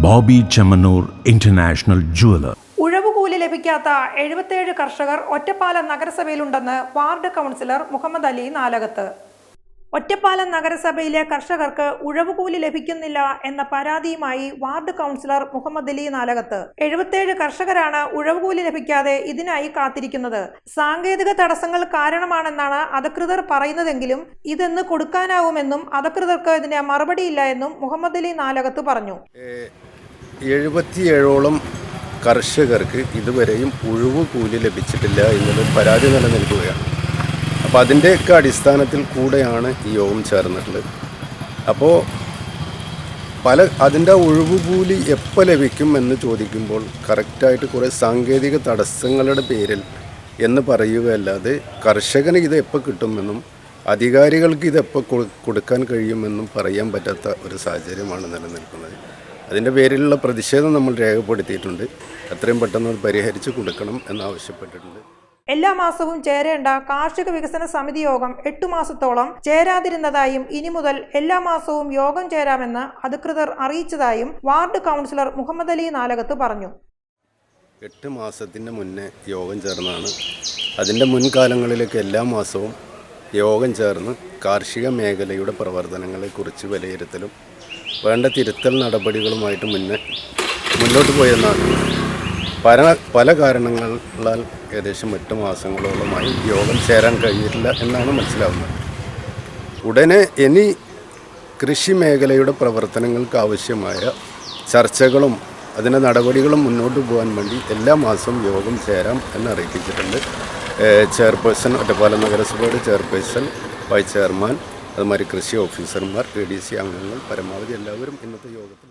Bobby Chemmanur international jeweller. ഉഴവുകൂലി ലഭിക്കാത്ത 77 കർഷകർ ഒറ്റപ്പാലം നഗരസഭയിലുണ്ടെന്ന് വാർഡ് കൗൺസിലർ മുഹമ്മദ് അലി നാലകത്ത്. ഒറ്റപ്പാലം നഗരസഭയിലെ കർഷകർക്ക് ഉഴവുകൂലി ലഭിക്കുന്നില്ല എന്ന പരാതിയുമായി വാർഡ് കൗൺസിലർ മുഹമ്മദ് അലി നാലകത്ത്. 77 കർഷകരാണ് ഉഴവുകൂലി ലഭിക്കാതെ ഇതിനായി കാത്തിരിക്കുന്നത്. സാങ്കേതിക തടസ്സങ്ങൾ കാരണമാണെന്നാണ് അധികൃതർ പറയുന്നതെങ്കിലും ഇതെന്ന് കൊടുക്കാനാവുമെന്നും അധികൃതർക്ക് ഇതിന് മറുപടിയില്ല എന്നും മുഹമ്മദ് അലി നാലകത്ത് പറഞ്ഞു. 77ഓളം കർഷകർക്ക് ഇതുവരെയും ഉഴവുകൂലി ലഭിച്ചിട്ടില്ല എന്നൊരു പരാതി നിലനിൽക്കുകയാണ്. അപ്പോൾ അതിൻ്റെയൊക്കെ അടിസ്ഥാനത്തിൽ കൂടെയാണ് ഈ യോഗം ചേർന്നിട്ടുള്ളത്. അപ്പോൾ അതിൻ്റെ ഒഴിവുകൂലി എപ്പോൾ ലഭിക്കും എന്ന് ചോദിക്കുമ്പോൾ കറക്റ്റായിട്ട് കുറേ സാങ്കേതിക തടസ്സങ്ങളുടെ പേരിൽ എന്ന് പറയുകയല്ലാതെ കർഷകന് ഇത് എപ്പോൾ കിട്ടുമെന്നും അധികാരികൾക്ക് ഇതെപ്പോൾ കൊടുക്കാൻ കഴിയുമെന്നും പറയാൻ പറ്റാത്ത ഒരു സാഹചര്യമാണ് നിലനിൽക്കുന്നത്. അതിൻ്റെ പേരിലുള്ള പ്രതിഷേധം നമ്മൾ രേഖപ്പെടുത്തിയിട്ടുണ്ട്. എത്രയും പെട്ടെന്ന് അത് പരിഹരിച്ച് കൊടുക്കണം എന്നാവശ്യപ്പെട്ടിട്ടുണ്ട്. എല്ലാ മാസവും ചേരേണ്ട കാർഷിക വികസന സമിതി യോഗം 8 മാസത്തോളം ചേരാതിരുന്നതായും ഇനി മുതൽ എല്ലാ മാസവും യോഗം ചേരാമെന്ന് അധികൃതർ അറിയിച്ചതായും വാർഡ് കൗൺസിലർ മുഹമ്മദ് അലി നാലകത്ത് പറഞ്ഞു. 8 മാസത്തിന് മുന്നേ യോഗം ചേർന്നാണ്. അതിൻ്റെ മുൻകാലങ്ങളിലേക്ക് എല്ലാ മാസവും യോഗം ചേർന്ന് കാർഷിക മേഖലയുടെ പ്രവർത്തനങ്ങളെക്കുറിച്ച് വിലയിരുത്തലും വേണ്ട തിരുത്തൽ നടപടികളുമായിട്ട് മുന്നോട്ട് പോയെന്നാണ്. പല കാരണങ്ങളാൽ ഏകദേശം 8 മാസങ്ങളോളമായി യോഗം ചേരാൻ കഴിയില്ല എന്നാണ് മനസ്സിലാവുന്നത്. ഉടനെ ഇനി കൃഷി മേഖലയുടെ പ്രവർത്തനങ്ങൾക്ക് ആവശ്യമായ ചർച്ചകളും അതിൻ്റെ നടപടികളും മുന്നോട്ട് പോകാൻ വേണ്ടി എല്ലാ മാസവും യോഗം ചേരാം എന്ന് അറിയിപ്പിച്ചിട്ടുണ്ട്. ചെയർപേഴ്സൺ, ഒറ്റപ്പാലം നഗരസഭയുടെ ചെയർപേഴ്സൺ, വൈസ് ചെയർമാൻ, അതുമാതിരി കൃഷി ഓഫീസർമാർ, ADC അംഗങ്ങൾ പരമാവധി എല്ലാവരും ഇന്നത്തെ യോഗത്തിൽ